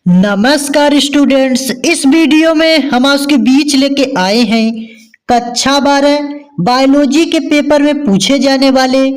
नमस्कार स्टूडेंट्स, इस वीडियो में हम आपके बीच लेके आए हैं कक्षा 12 बायोलॉजी के पेपर में पूछे जाने वाले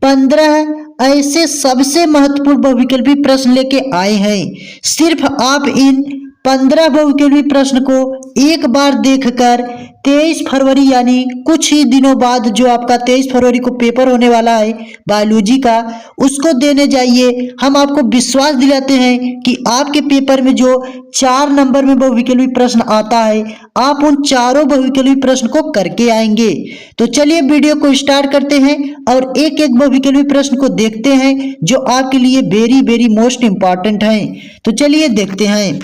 15 ऐसे सबसे महत्वपूर्ण बहुविकल्पी प्रश्न लेके आए हैं। सिर्फ आप इन 15 बहुविकल्पी प्रश्न को एक बार देखकर 23 फरवरी यानी कुछ ही दिनों बाद जो आपका 23 फरवरी को पेपर होने वाला है बायोलॉजी का, उसको देने जाइए। हम आपको विश्वास दिलाते हैं कि आपके पेपर में जो 4 नंबर में बहुविकल्पी प्रश्न आता है, आप उन चारों बहुविकल्पी प्रश्न को करके आएंगे। तो चलिए वीडियो को स्टार्ट करते हैं और एक एक बहुविकल्पी प्रश्न को देखते हैं जो आपके लिए वेरी वेरी मोस्ट इंपॉर्टेंट है। तो चलिए देखते हैं।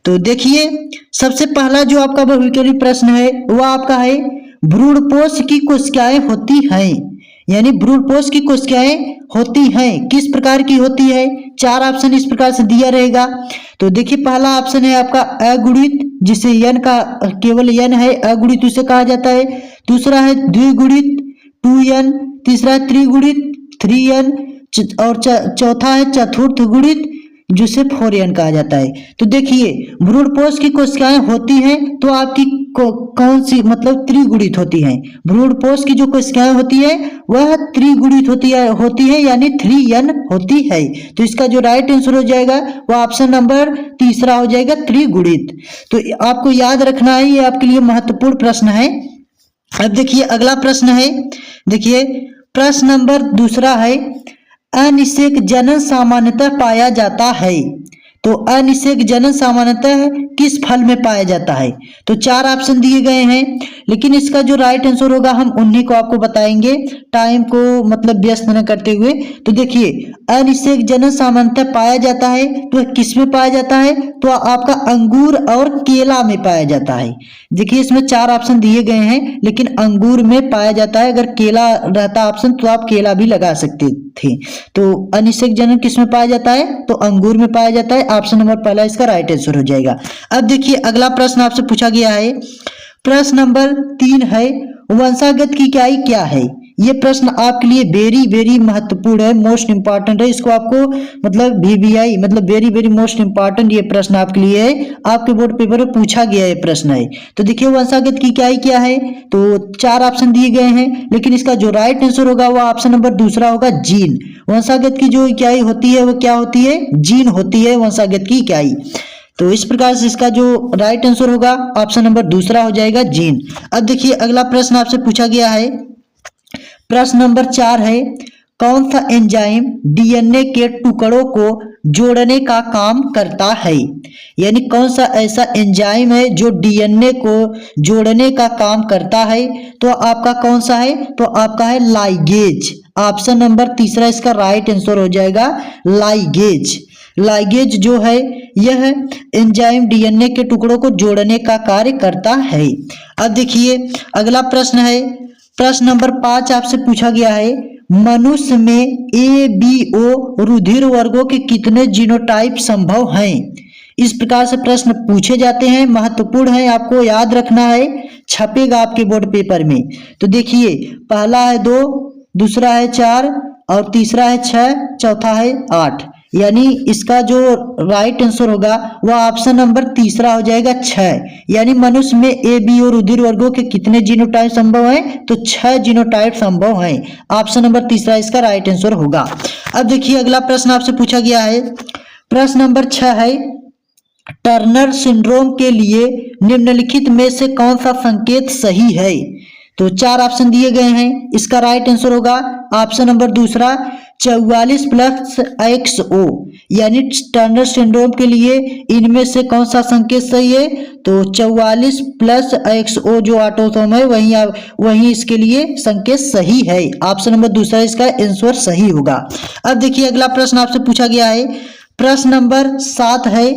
तो देखिए, सबसे पहला जो आपका बहुविकल्पी प्रश्न है वह आपका है भ्रूणपोष की कोशिकाएं होती हैं, यानी भ्रूणपोष की कोशिकाएं होती हैं किस प्रकार की होती है। 4 ऑप्शन इस प्रकार से दिया रहेगा। तो देखिए, पहला ऑप्शन है आपका अगुणित, जिसे यन का केवल यन है, अगुणित उसे कहा जाता है। दूसरा है द्विगुणित 2n, तीसरा है त्रिगुणित 3n और चौथा है चतुर्थ गुणित जिसे 4n कहा जाता है। तो देखिए, भ्रूणपोष की कोशिकाएं होती हैं तो आपकी कौन सी मतलब त्रिगुणित होती हैं। भ्रूणपोष की जो कोशिकाएं होती है वह त्रिगुणित होती है यानी 3n होती है। तो इसका जो राइट आंसर हो जाएगा वह ऑप्शन नंबर तीसरा हो जाएगा, त्रिगुणित। तो आपको याद रखना है, ये आपके लिए महत्वपूर्ण प्रश्न है। अब देखिए अगला प्रश्न है। देखिए प्रश्न नंबर दूसरा है अनिषेक जनन सामान्यतः पाया जाता है। तो अनिषेक जनन सामान्यतः किस फल में पाया जाता है। तो 4 ऑप्शन दिए गए हैं, लेकिन इसका जो राइट आंसर होगा हम उन्हीं को आपको बताएंगे, टाइम को मतलब व्यस्त न करते हुए। तो देखिए, अनिषेक जनन सामान्यतः पाया जाता है तो किस में पाया जाता है, तो आपका अंगूर और केला में पाया जाता है। देखिए, इसमें 4 ऑप्शन दिए गए हैं, लेकिन अंगूर में पाया जाता है। अगर केला रहता ऑप्शन तो आप केला भी लगा सकते थे। तो अनिषेक जनन किस में पाया जाता है, तो अंगूर में पाया जाता है। ऑप्शन नंबर पहला इसका राइट आंसर हो जाएगा। अब देखिए अगला प्रश्न आपसे पूछा गया है। प्रश्न नंबर 3 है वंशागत की इकाई क्या है। ये प्रश्न आपके लिए वेरी वेरी महत्वपूर्ण है, मोस्ट इंपॉर्टेंट है। इसको आपको मतलब VVI मतलब वेरी वेरी मोस्ट इंपॉर्टेंट ये प्रश्न आपके लिए है, आपके बोर्ड पेपर में पूछा गया ये प्रश्न है। तो देखिए वंशागत की इकाई क्या है, तो 4 ऑप्शन दिए गए हैं, लेकिन इसका जो राइट आंसर होगा वह ऑप्शन नंबर दूसरा होगा, जीन। वंशागत की जो इकाई होती है वो क्या होती है, जीन होती है वंशागत की इकाई। तो इस प्रकार से इसका जो राइट आंसर होगा ऑप्शन नंबर दूसरा हो जाएगा, जीन। अब देखिए अगला प्रश्न आपसे पूछा गया है। प्रश्न नंबर 4 है कौन सा एंजाइम DNA के टुकड़ों को जोड़ने का काम करता है। यानी कौन सा ऐसा एंजाइम है जो DNA को जोड़ने का काम करता है। तो आपका कौन सा है, तो आपका है लाइगेज। ऑप्शन नंबर तीसरा इसका राइट आंसर हो जाएगा, लाइगेज। लाइगेज जो है यह एंजाइम DNA के टुकड़ों को जोड़ने का कार्य करता है। अब देखिए अगला प्रश्न है। प्रश्न नंबर 5 आपसे पूछा गया है मनुष्य में ABO रुधिर वर्गों के कितने जीनोटाइप संभव हैं। इस प्रकार से प्रश्न पूछे जाते हैं, महत्वपूर्ण है, आपको याद रखना है, छपेगा आपके बोर्ड पेपर में। तो देखिए पहला है 2, दूसरा है 4 और तीसरा है 6, चौथा है 8। यानी इसका जो राइट आंसर होगा वह ऑप्शन नंबर तीसरा हो जाएगा, 6। यानी मनुष्य में ABO रुधिर वर्गों के कितने जीनोटाइप संभव हैं, तो 6 जीनोटाइप संभव हैं। ऑप्शन नंबर तीसरा इसका राइट आंसर होगा। अब देखिए अगला प्रश्न आपसे पूछा गया है। प्रश्न नंबर 6 है टर्नर सिंड्रोम के लिए निम्नलिखित में से कौन सा संकेत सही है। तो 4 ऑप्शन दिए गए हैं, इसका राइट आंसर होगा ऑप्शन नंबर दूसरा, 44+XO। यानी टर्नर सिंड्रोम के लिए इनमें से कौन सा संकेत सही है, तो 44+XO जो ऑटोसोम है वही इसके लिए संकेत सही है। ऑप्शन नंबर दूसरा इसका आंसर सही होगा। अब देखिए अगला प्रश्न आपसे पूछा गया है। प्रश्न नंबर 7 है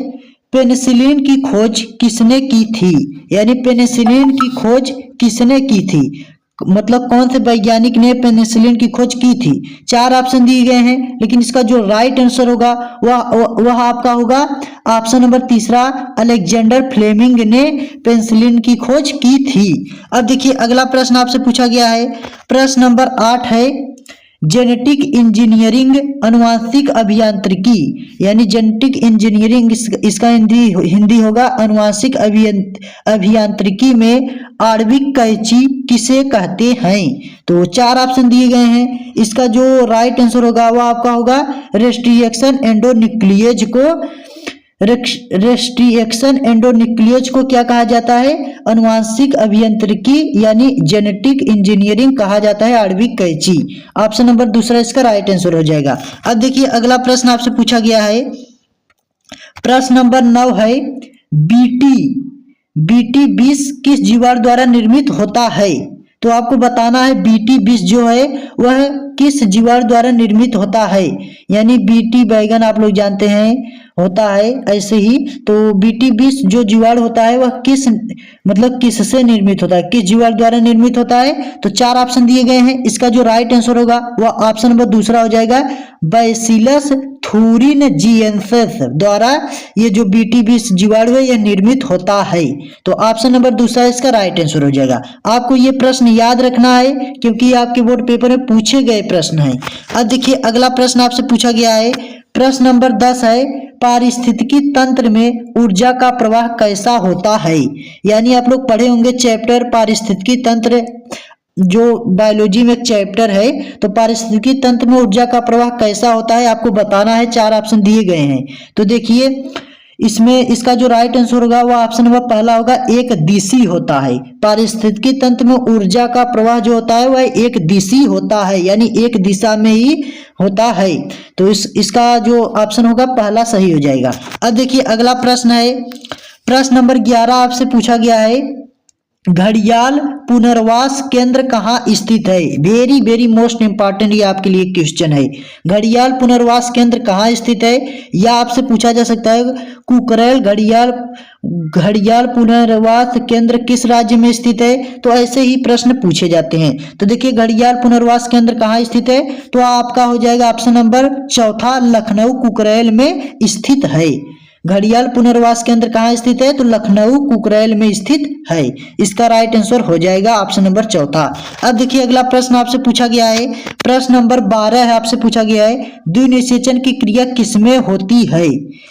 पेनिसिलिन की खोज किसने की थी। यानी पेनिसिलिन की खोज किसने की थी, मतलब कौन से वैज्ञानिक ने पेनिसिलिन की खोज की थी। 4 ऑप्शन दिए गए हैं, लेकिन इसका जो राइट आंसर होगा वह आपका होगा ऑप्शन नंबर तीसरा, अलेक्जेंडर फ्लेमिंग ने पेनिसिलिन की खोज की थी। अब देखिए अगला प्रश्न आपसे पूछा गया है। प्रश्न नंबर 8 है जेनेटिक इंजीनियरिंग अनुवांशिक अभियांत्रिकी, यानी जेनेटिक इंजीनियरिंग इसका हिंदी होगा अनुवांशिक अभियांत्रिकी में आणविक कैंची किसे कहते हैं। तो 4 ऑप्शन दिए गए हैं, इसका जो राइट आंसर होगा वो आपका होगा रेस्ट्रिक्शन एंडोन्यूक्लियेज को। रेस्ट्रिक्शन एंडोन्यूक्लियेज को क्या कहा जाता है, अनुवांशिक अभियांत्रिकी यानी जेनेटिक इंजीनियरिंग कहा जाता है, आणविक कैंची। ऑप्शन नंबर दूसरा इसका राइट आंसर हो जाएगा। अब देखिए अगला प्रश्न आपसे पूछा गया है, प्रश्न नंबर 9 है, बीटी 20 किस जीवाणु द्वारा निर्मित होता है। तो आपको बताना है बीटी 20 जो है वह किस जीवाणु द्वारा निर्मित होता है, यानी बीटी बैगन आप लोग जानते हैं होता है ऐसे ही। तो बीटी 20 जो जीवाणु होता है वह किससे निर्मित होता है, किस जीवाणु द्वारा निर्मित होता है। तो 4 ऑप्शन दिए गए हैं, इसका जो राइट आंसर होगा वह ऑप्शन नंबर दूसरा हो जाएगा, बैसिलस थूरिनजिएंसिस द्वारा ये जो बीटी 20 जीवाणु है यह निर्मित होता है। तो ऑप्शन नंबर दूसरा इसका राइट आंसर हो जाएगा। आपको ये प्रश्न याद रखना है क्योंकि आपके बोर्ड पेपर में पूछे गए प्रश्न है। अब देखिए अगला प्रश्न आपसे पूछा गया है, प्रश्न नंबर 10 है, पारिस्थितिकी तंत्र में ऊर्जा का प्रवाह कैसा होता है। यानी आप लोग पढ़े होंगे चैप्टर पारिस्थितिकी तंत्र, जो बायोलॉजी में एक चैप्टर है। तो पारिस्थितिकी तंत्र में ऊर्जा का प्रवाह कैसा होता है आपको बताना है। 4 ऑप्शन दिए गए हैं, तो देखिए इसमें इसका जो राइट आंसर होगा वो ऑप्शन नंबर पहला होगा, एक दिशी होता है। पारिस्थितिकी तंत्र में ऊर्जा का प्रवाह जो होता है वह एक दिशी होता है, यानी एक दिशा में ही होता है। तो इसका जो ऑप्शन होगा पहला सही हो जाएगा। अब देखिए अगला प्रश्न है, प्रश्न नंबर 11 आपसे पूछा गया है, घड़ियाल पुनर्वास केंद्र कहाँ स्थित है। वेरी वेरी मोस्ट इंपॉर्टेंट ये आपके लिए क्वेश्चन है। घड़ियाल पुनर्वास केंद्र कहाँ स्थित है, या आपसे पूछा जा सकता है कुकरेल घड़ियाल पुनर्वास केंद्र किस राज्य में स्थित है। तो ऐसे ही प्रश्न पूछे जाते हैं। तो देखिए घड़ियाल पुनर्वास केंद्र कहाँ स्थित है, तो आपका हो जाएगा ऑप्शन नंबर चौथा, लखनऊ कुकरेल में स्थित है। घड़ियाल पुनर्वास केंद्र कहाँ स्थित है, तो लखनऊ कुकरेल में स्थित है। इसका राइट आंसर हो जाएगा ऑप्शन नंबर चौथा। अब देखिए अगला प्रश्न आपसे पूछा गया है, प्रश्न नंबर 12 है, आपसे पूछा गया है, द्विनिषेचन की क्रिया किसमें होती है।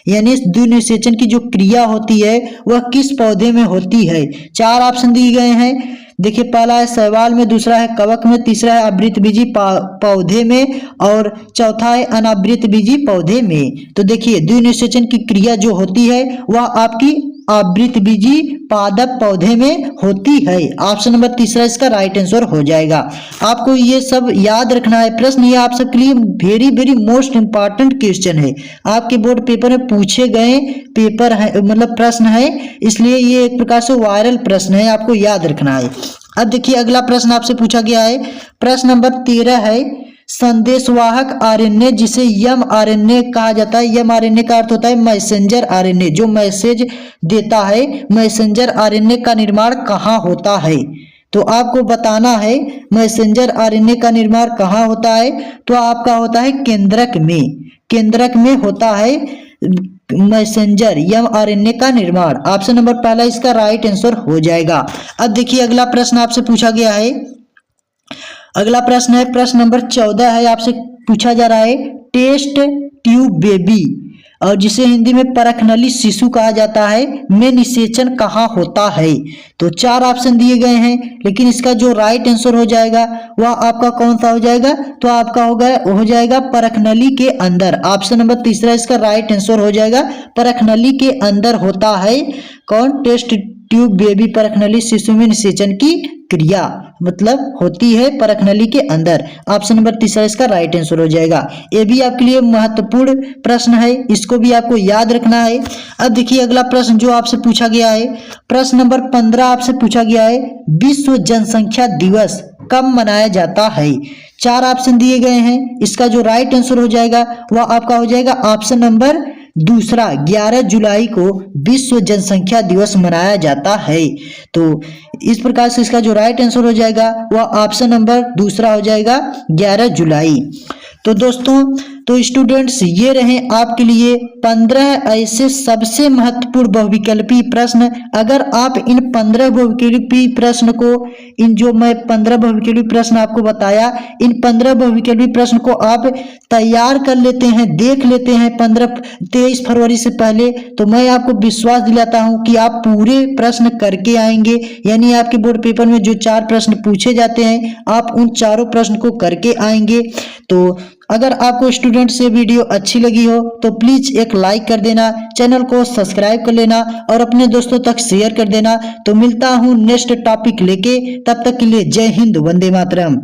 यानी द्विनिषेचन की जो क्रिया होती है वह किस पौधे में होती है। 4 ऑप्शन दिए गए हैं, देखिए पहला है शैवाल में, दूसरा है कवक में, तीसरा है आवृतबीजी पौधे में और चौथा है अनावृतबीजी पौधे में। तो देखिए द्विनिषेचन की क्रिया जो होती है वह आपकी आवृतबीजी पादप पौधे में होती है। ऑप्शन नंबर तीसरा इसका राइट आंसर हो जाएगा। आपको ये सब याद रखना है। प्रश्न ये आप सबके लिए very very most important question है, आपके बोर्ड पेपर में पूछे गए पेपर है, मतलब प्रश्न है, इसलिए ये एक प्रकार से वायरल प्रश्न है, आपको याद रखना है। अब देखिए अगला प्रश्न आपसे पूछा गया है, प्रश्न नंबर 13 है, संदेशवाहक आरएनए जिसे यम आरएनए कहा जाता है। यम आरएनए का अर्थ होता है मैसेंजर आरएनए, जो मैसेज देता है। मैसेंजर आरएनए का निर्माण कहाँ होता है, तो आपको बताना है मैसेंजर आरएनए का निर्माण कहाँ होता है। तो आपका होता है केंद्रक में, केंद्रक में होता है मैसेंजर यम आरएनए का निर्माण। ऑप्शन नंबर पहला इसका राइट आंसर हो जाएगा। अब देखिए अगला प्रश्न आपसे पूछा गया है, अगला प्रश्न है प्रश्न नंबर 14 है, आपसे पूछा जा रहा है, टेस्ट ट्यूब बेबी और जिसे हिंदी में परखनली शिशु कहा जाता है में निषेचन कहाँ होता है। तो 4 ऑप्शन दिए गए हैं, लेकिन इसका जो राइट आंसर हो जाएगा वह आपका कौन सा हो जाएगा, तो आपका हो जाएगा परखनली के अंदर। ऑप्शन नंबर तीसरा इसका राइट आंसर हो जाएगा, परखनली के अंदर होता है कौन, टेस्ट ट्यूब बेबी परखनली शिशु में निषेचन की क्रिया मतलब होती है परखनली के अंदर। ऑप्शन नंबर तीसरा इसका राइट आंसर हो जाएगा। ये भी आपके लिए महत्वपूर्ण प्रश्न है, इसको भी आपको याद रखना है। अब देखिए अगला प्रश्न जो आपसे पूछा गया है, प्रश्न नंबर 15 आपसे पूछा गया है, विश्व जनसंख्या दिवस कब मनाया जाता है। 4 ऑप्शन दिए गए हैं, इसका जो राइट आंसर हो जाएगा वह आपका हो जाएगा ऑप्शन नंबर दूसरा, 11 जुलाई को विश्व जनसंख्या दिवस मनाया जाता है। तो इस प्रकार से इसका जो राइट आंसर हो जाएगा वह ऑप्शन नंबर दूसरा हो जाएगा 11 जुलाई। तो दोस्तों तो स्टूडेंट्स ये रहे आपके लिए 15 ऐसे सबसे महत्वपूर्ण बहुविकल्पी प्रश्न। अगर आप इन 15 बहुविकल्पी प्रश्न को, इन जो मैं 15 बहुविकल्पी प्रश्न आपको बताया, इन 15 बहुविकल्पी प्रश्न को आप तैयार कर लेते हैं, देख लेते हैं 23 फरवरी से पहले, तो मैं आपको विश्वास दिलाता हूं कि आप पूरे प्रश्न करके आएंगे। यानी आपके बोर्ड पेपर में जो 4 प्रश्न पूछे जाते हैं, आप उन चारों प्रश्न को करके आएंगे। तो अगर आपको स्टूडेंट्स ये वीडियो अच्छी लगी हो तो प्लीज एक लाइक कर देना, चैनल को सब्सक्राइब कर लेना और अपने दोस्तों तक शेयर कर देना। तो मिलता हूं नेक्स्ट टॉपिक लेके, तब तक के लिए जय हिंद, वंदे मातरम।